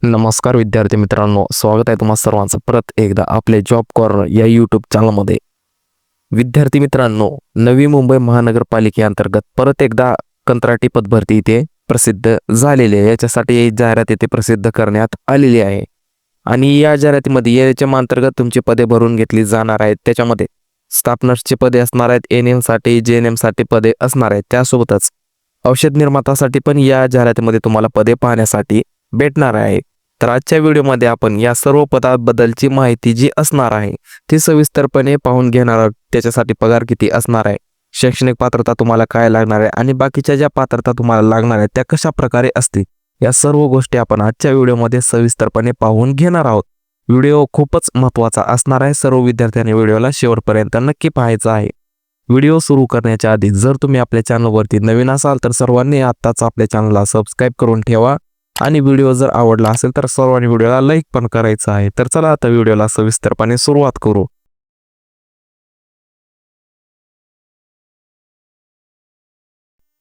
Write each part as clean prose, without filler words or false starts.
नमस्कार विद्यार्थी मित्रांनो, स्वागत आहे तुम्हा सर्वांचं परत एकदा आपले जॉब कॉर्नर या यूट्यूब चॅनलमध्ये। विद्यार्थी मित्रांनो, नवी मुंबई महानगरपालिकेअंतर्गत परत एकदा कंत्राटी पदभरती इथे प्रसिद्ध झालेली आहे। याच्यासाठी एक जाहिरात इथे प्रसिद्ध करण्यात आलेली आहे आणि या जाहिरातीमध्ये याच्या अंतर्गत तुमची पदे भरून घेतली जाणार आहेत। त्याच्यामध्ये स्टाफ नर्सची पदे असणार आहेत, एएनएम साठी, जेएनएम साठी पदे असणार आहेत। त्यासोबतच औषध निर्मात्यासाठी पण या जाहिरातीमध्ये तुम्हाला पदे पाहण्यासाठी भेटणार आहे। तर आजच्या व्हिडिओमध्ये आपण या सर्व पदाबद्दलची माहिती जी असणार आहे ती सविस्तरपणे पाहून घेणार आहोत। त्याच्यासाठी पगार किती असणार आहे, शैक्षणिक पात्रता तुम्हाला काय लागणार आहे आणि बाकीच्या ज्या पात्रता तुम्हाला लागणार आहेत त्या कशा प्रकारे असतील, या सर्व गोष्टी आपण आजच्या व्हिडिओमध्ये सविस्तरपणे पाहून घेणार आहोत। व्हिडिओ खूपच महत्त्वाचा असणार आहे, सर्व विद्यार्थ्यांनी व्हिडिओला शेवटपर्यंत नक्की पाहायचा आहे। व्हिडिओ सुरू करण्याच्या आधी जर तुम्ही आपल्या चॅनलवरती नवीन असाल तर सर्वांनी आत्ताच आपल्या चॅनलला सबस्क्राईब करून ठेवा आणि व्हिडिओ जर आवडला असेल तर सर्वांनी व्हिडिओला लाईक पण करायचं आहे। तर चला आता व्हिडिओला सविस्तरपणे सुरुवात करू।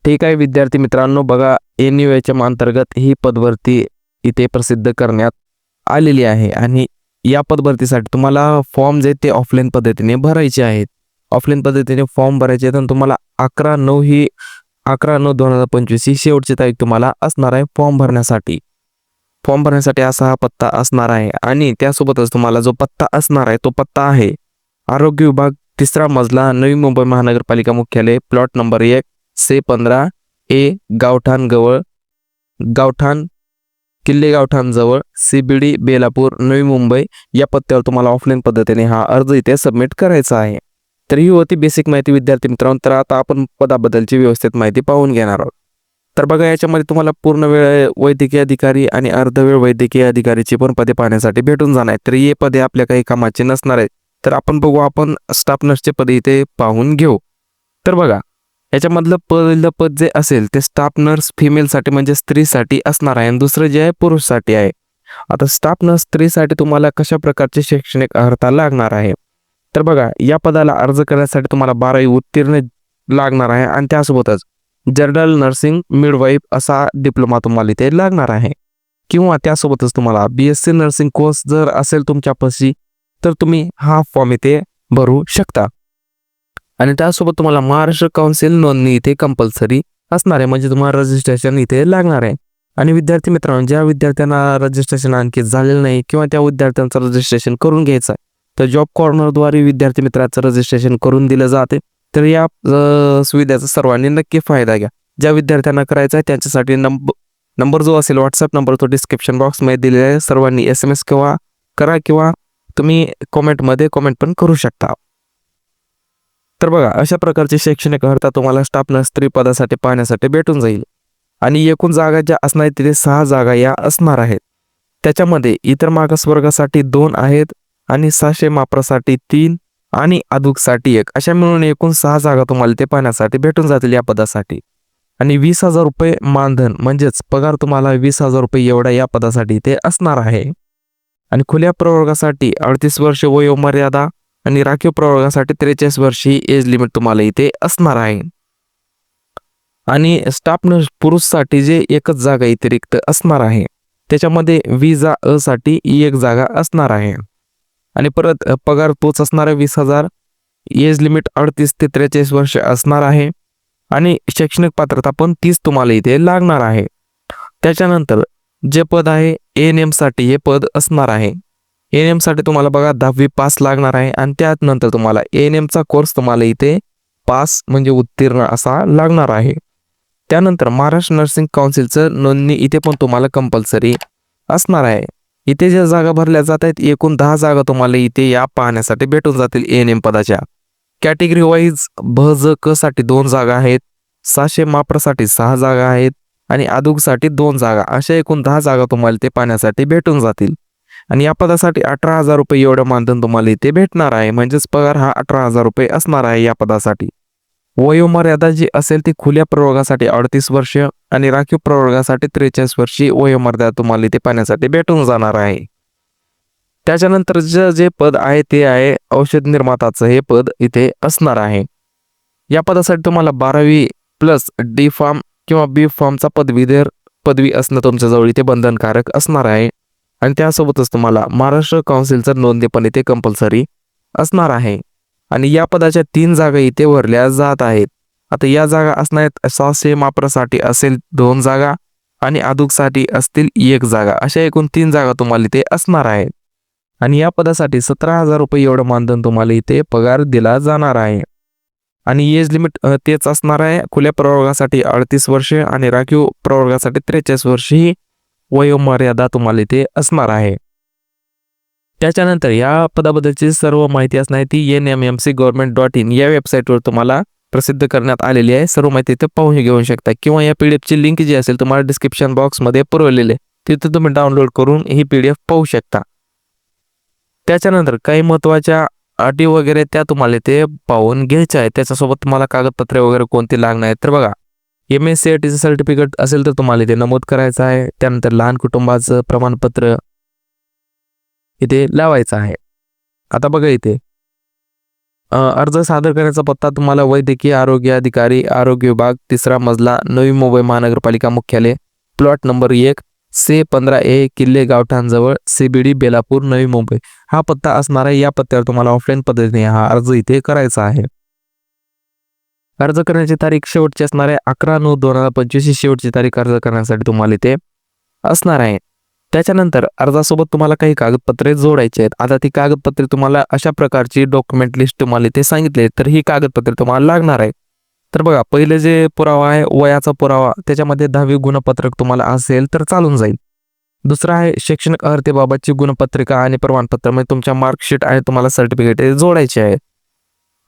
ठीक आहे विद्यार्थी मित्रांनो, बघा एनयूएच्या अंतर्गत ही पदभरती इथे प्रसिद्ध करण्यात आलेली आहे आणि या पदभरतीसाठी तुम्हाला फॉर्म जे ते ऑफलाईन पद्धतीने भरायचे आहेत। ऑफलाईन पद्धतीने फॉर्म भरायचे आहेत आणि तुम्हाला 11/9/2025 ही शेवटची तारीख तुम्हाला असणार आहे फॉर्म भरण्यासाठी। फॉर्म भरण्यासाठी असा हा पत्ता असणार आहे आणि त्यासोबतच तुम्हाला जो पत्ता असणार आहे तो पत्ता आहे आरोग्य विभाग, 3रा मजला, नवी मुंबई महानगरपालिका मुख्यालय, प्लॉट नंबर 1/15A, गावठाण किल्ले गावठाण जवळ, CBD बेलापूर, नवी मुंबई या पत्त्यावर तुम्हाला ऑफलाईन पद्धतीने हा अर्ज इथे सबमिट करायचा आहे। तर ही होती बेसिक माहिती विद्यार्थी मित्रांनो। तर आता आपण पदाबद्दलची व्यवस्थित माहिती पाहून घेणार आहोत। तर बघा याच्यामध्ये तुम्हाला पूर्ण वेळ वैद्यकीय अधिकारी आणि अर्धवेळ वैद्यकीय अधिकारीची पण पदे पाहण्यासाठी भेटून जाणार आहेत। तर हे पदे आपल्या काही कामाचे नसणार आहेत। तर आपण स्टाफ नर्सचे पदे इथे पाहून घेऊ। तर बघा याच्यामधलं पहिलं पद जे असेल ते स्टाफ नर्स फिमेलसाठी म्हणजे स्त्रीसाठी असणार आहे आणि दुसरं जे आहे पुरुषसाठी आहे। आता स्टाफ नर्स स्त्रीसाठी तुम्हाला कशा प्रकारचे शैक्षणिक अर्हता लागणार आहे, तर बघा या पदाला अर्ज करण्यासाठी तुम्हाला 12वी उत्तीर्ण लागणार आहे आणि त्यासोबतच जनरल नर्सिंग मिडवाईफ असा डिप्लोमा तुम्हाला इथे लागणार आहे किंवा त्यासोबतच तुम्हाला BSc नर्सिंग कोर्स जर असेल तुमच्यापाशी तर तुम्ही हा फॉर्म इथे भरू शकता आणि त्यासोबत तुम्हाला महाराष्ट्र काउन्सिल नोंदणी इथे कंपल्सरी असणार आहे, म्हणजे तुम्हाला रजिस्ट्रेशन इथे लागणार आहे। आणि विद्यार्थी मित्रांनो, ज्या विद्यार्थ्यांना रजिस्ट्रेशन आणखी झालेलं नाही किंवा त्या विद्यार्थ्यांचं रजिस्ट्रेशन करून घ्यायचं आहे तर जॉब कॉर्नरद्वारे विद्यार्थी मित्राचं रजिस्ट्रेशन करून दिलं जाते। तर या सुविधेचा सर्वांनी नक्की फायदा घ्या। ज्या विद्यार्थ्यांना करायचं आहे त्यांच्यासाठी नंबर जो असेल व्हॉट्सअप नंबर तो डिस्क्रिप्शन बॉक्समध्ये दिलेला आहे। सर्वांनी SMS करा किंवा तुम्ही कॉमेंटमध्ये कॉमेंट पण करू शकता। तर बघा अशा प्रकारचे शैक्षणिक अर्हता तुम्हाला स्टाफ नर्स स्त्री पदासाठी पाहण्यासाठी भेटून जाईल आणि एकूण जागा ज्या असणार आहेत तिथे 6 जागा या असणार आहेत। त्याच्यामध्ये इतर मागासवर्गासाठी 2 आहेत आणि 600 माप्रसाठी 3 आणि अदुकसाठी 1 अशा मिळून एकूण 6 जागा तुम्हाला ते पाहण्यासाठी भेटून जातील या पदासाठी। आणि 20,000 रुपये मानधन म्हणजेच पगार तुम्हाला 20,000 रुपये एवढा या पदासाठी ते असणार आहे। आणि खुल्या प्रवर्गासाठी 38 वर्ष वयोमर्यादा आणि राखीव प्रवर्गासाठी 43 वर्षी एज लिमिट तुम्हाला इथे असणार आहे। आणि स्टाफ नर्स पुरुषसाठी जे एकच जागा इथे रिक्त असणार आहे, त्याच्यामध्ये विजा अ साठी 1 जागा असणार आहे आणि परत पगार तोच असणार आहे 20,000, एज लिमिट 38 ते 43 वर्ष असणार आहे आणि शैक्षणिक पात्रता पण 30 तुम्हाला इथे लागणार आहे। त्याच्यानंतर जे पद आहे एएनएम साठी हे पद असणार आहे। एएनएम साठी तुम्हाला बघा 10वी पास लागणार आहे आणि त्यानंतर तुम्हाला एएनएम चा कोर्स तुम्हाला इथे पास म्हणजे उत्तीर्ण असा लागणार आहे। त्यानंतर महाराष्ट्र नर्सिंग काउन्सिलचं नोंदणी इथे पण तुम्हाला कंपल्सरी असणार आहे। इथे ज्या जागा भरल्या जात आहेत एकूण 10 जागा तुम्हाला इथे या पाहण्यासाठी भेटून जातील एएनएम पदाच्या। कॅटेगरी वाईज ब ज क साठी 2 जागा आहेत, 600 माप्रसाठी 6 जागा आहेत आणि अदुकसाठी 2 जागा, अशा एकूण 10 जागा तुम्हाला ते पाहण्यासाठी भेटून जातील। आणि या पदासाठी 18,000 रुपये एवढं मानधन तुम्हाला इथे भेटणार आहे, म्हणजेच पगार हा 18,000 रुपये असणार आहे या पदासाठी। वयोमर्यादा जी असेल ती खुल्या प्रवर्गासाठी 38 वर्ष आणि राखीव प्रवर्गासाठी 43 वर्षी वयोमर्यादा तुम्हाला इथे पाहण्यासाठी भेटून जाणार आहे। त्याच्यानंतर जे पद आहे ते आहे औषध निर्माताचं हे पद इथे असणार आहे। या पदासाठी तुम्हाला 12वी प्लस D फार्म किंवा B फार्मचा पदवी असणं तुमच्या जवळ इथे बंधनकारक असणार आहे। आणि त्यासोबतच तुम्हाला महाराष्ट्र काउन्सिलचं नोंदणी पण इथे कंपल्सरी असणार आहे. आणि या पदाच्या 3 जागा इथे भरल्या जात आहेत. आता या जागा असणार आहेत स्वास्थ्य मापरासाठी असेल 2 जागा आणि आदूकसाठी असतील 1 जागा, अशा एकूण 3 जागा तुम्हाला इथे असणार आहेत. आणि या पदासाठी 17,000 रुपये एवढं मानधन तुम्हाला इथे पगार दिला जाणार आहे. आणि एज लिमिट तेच असणार आहे. खुल्या प्रवर्गासाठी 38 वर्षे आणि राखीव प्रवर्गासाठी 43 वर्षे ही वयोमर्यादा तुम्हाला इथे असणार आहे. त्याच्यानंतर या पदाबद्दलची सर्व माहिती असणार ती nmmcgovernment.in या वेबसाईटवर तुम्हाला प्रसिद्ध करण्यात आलेली आहे. सर्व माहिती इथे पाहून घेऊ शकता किंवा या पीडीएफची लिंक जी असेल तुम्हाला डिस्क्रिप्शन बॉक्समध्ये पुरवलेली आहे, तिथे तुम्ही डाउनलोड करून ही पीडीएफ पाहू शकता. त्याच्यानंतर काही महत्त्वाच्या अटी वगैरे त्या तुम्हाला इथे पाहून घ्यायच्या आहेत. त्याच्यासोबत तुम्हाला कागदपत्रे वगैरे कोणती लागणार आहेत तर बघा, MSCITचं सर्टिफिकेट असेल तर तुम्हाला इथे नमूद करायचं आहे. त्यानंतर लहान कुटुंबाचं प्रमाणपत्र इथे लावायचं आहे. आता बघा इथे अर्ज सादर करण्याचा पत्ता तुम्हाला वैद्यकीय आरोग्य अधिकारी, आरोग्य विभाग, 3रा मजला, नवी मुंबई महानगरपालिका मुख्यालय, प्लॉट नंबर 1 C15A किल्ले गावठाणजवळ, CBD बेलापूर, नवी मुंबई हा पत्ता असणार आहे. या पत्त्यावर तुम्हाला ऑफलाईन पद्धतीने हा अर्ज इथे करायचा आहे. अर्ज करण्याची तारीख शेवटची असणार आहे 11/9/2025 ही शेवटची तारीख अर्ज करण्यासाठी तुम्हाला इथे असणार आहे. त्याच्यानंतर अर्जासोबत तुम्हाला काही कागदपत्रे जोडायचे आहेत. आता ती कागदपत्रे तुम्हाला अशा प्रकारची डॉक्युमेंट लिस्ट तुम्हाला इथे सांगितले, तर ही कागदपत्रे तुम्हाला लागणार आहे. तर बघा, पहिले जे पुरावा आहे वयाचा पुरावा, त्याच्यामध्ये 10वी गुणपत्रक तुम्हाला असेल तर चालून जाईल. दुसरा आहे शैक्षणिक अर्हतेबाबतची गुणपत्रिका आणि प्रमाणपत्र, म्हणजे तुमच्या मार्कशीट आहे तुम्हाला सर्टिफिकेट जोडायचे आहे.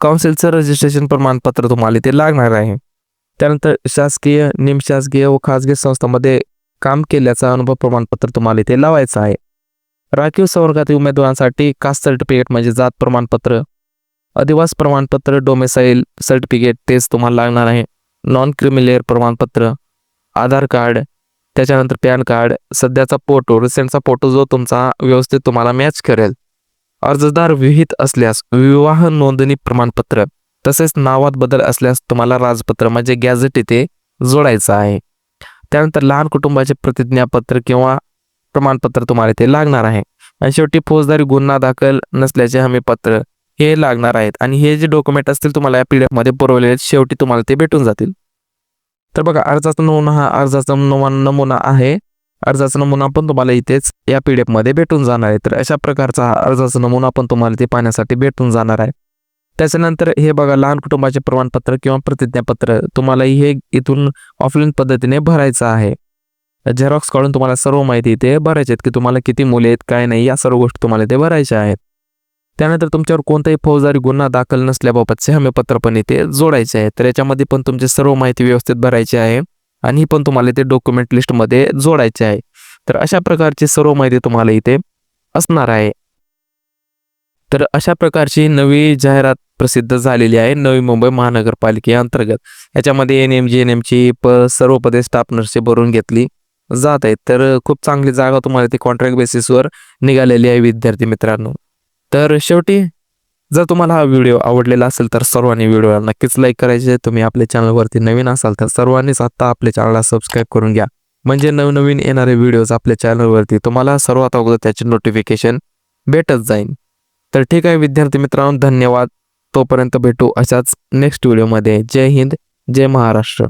काउन्सिलचं रजिस्ट्रेशन प्रमाणपत्र तुम्हाला इथे लागणार आहे. त्यानंतर शासकीय, निमशासकीय व खाजगी संस्थांमध्ये काम केल्याचा अनुभव प्रमाणपत्र तुम्हाला इथे लावायचं आहे. राखीव संवर्गातील उमेदवारांसाठी कास्ट सर्टिफिकेट म्हणजे जात प्रमाणपत्र, अधिवास प्रमाणपत्र, डोमेसाईल सर्टिफिकेट तेच तुम्हाला लागणार आहे. नॉन क्रिमिलेअर प्रमाणपत्र, आधार कार्ड, त्याच्यानंतर पॅन कार्ड, सध्याचा फोटो, रिसेंटचा फोटो जो तुमचा व्यवस्थित तुम्हाला मॅच करेल. अर्जदार विहित असल्यास विवाह नोंदणी प्रमाणपत्र, तसेच नावात बदल असल्यास तुम्हाला राजपत्र म्हणजे गॅझेट इथे जोडायचं आहे. त्यानंतर लहान कुटुंबाचे प्रतिज्ञापत्र किंवा प्रमाणपत्र तुम्हाला इथे लागणार आहे. आणि शेवटी फौजदारी गुन्हा दाखल नसल्याचे हमीपत्र हे लागणार आहेत. आणि हे जे डॉक्युमेंट असतील तुम्हाला या PDF मध्ये पुरवलेले शेवटी तुम्हाला ते भेटून जातील. तर बघा, अर्जाचा नमुना हा अर्जाचा नमुना आहे. अर्जाचा नमुना पण तुम्हाला इथेच या PDF मध्ये भेटून जाणार आहे. तर अशा प्रकारचा हा अर्जाचा नमुना पण तुम्हाला ते पाहण्यासाठी भेटून जाणार आहे. त्याच्यानंतर हे बघा, लहान कुटुंबाचे प्रमाणपत्र किंवा प्रतिज्ञापत्र तुम्हाला हे इथून ऑफलाईन पद्धतीने भरायचं आहे. झेरॉक्स काढून तुम्हाला सर्व माहिती इथे भरायची आहेत की तुम्हाला किती मुले आहेत काय नाही, या सर्व गोष्टी तुम्हाला इथे भरायच्या आहेत. त्यानंतर तुमच्यावर कोणताही फौजदारी गुन्हा दाखल नसल्याबाबतचे हमीपत्र पण इथे जोडायचे आहे. तर याच्यामध्ये पण तुमची सर्व माहिती व्यवस्थित भरायची आहे आणि ही पण तुम्हाला इथे डॉक्युमेंट लिस्टमध्ये जोडायची आहे. तर अशा प्रकारची सर्व माहिती तुम्हाला इथे असणार आहे. तर अशा प्रकारची नवी जाहिरात प्रसिद्ध झालेली आहे नवी मुंबई महानगरपालिकेअंतर्गत. याच्यामध्ये NMGNMची सर्व पदे स्टाफ नर्सची भरून घेतली जात आहेत. तर खूप चांगली जागा तुम्हाला ती कॉन्ट्रॅक्ट बेसिसवर निघालेली आहे विद्यार्थी मित्रांनो. तर शेवटी जर तुम्हाला हा व्हिडिओ आवडलेला असेल तर सर्वांनी व्हिडिओला नक्कीच लाईक करायचे. तुम्ही आपल्या चॅनलवरती नवीन असाल तर सर्वांनीच आता आपल्या चॅनलला सबस्क्राईब करून घ्या, म्हणजे नवनवीन येणारे व्हिडिओज आपल्या चॅनलवरती तुम्हाला सर्वात अगोदर त्याचे नोटिफिकेशन भेटत जाईल. तर ठीक आहे विद्यार्थी मित्रांनो, धन्यवाद. तोपर्यंत भेटू अशाच नेक्स्ट व्हिडिओमध्ये. जय हिंद, जय महाराष्ट्र.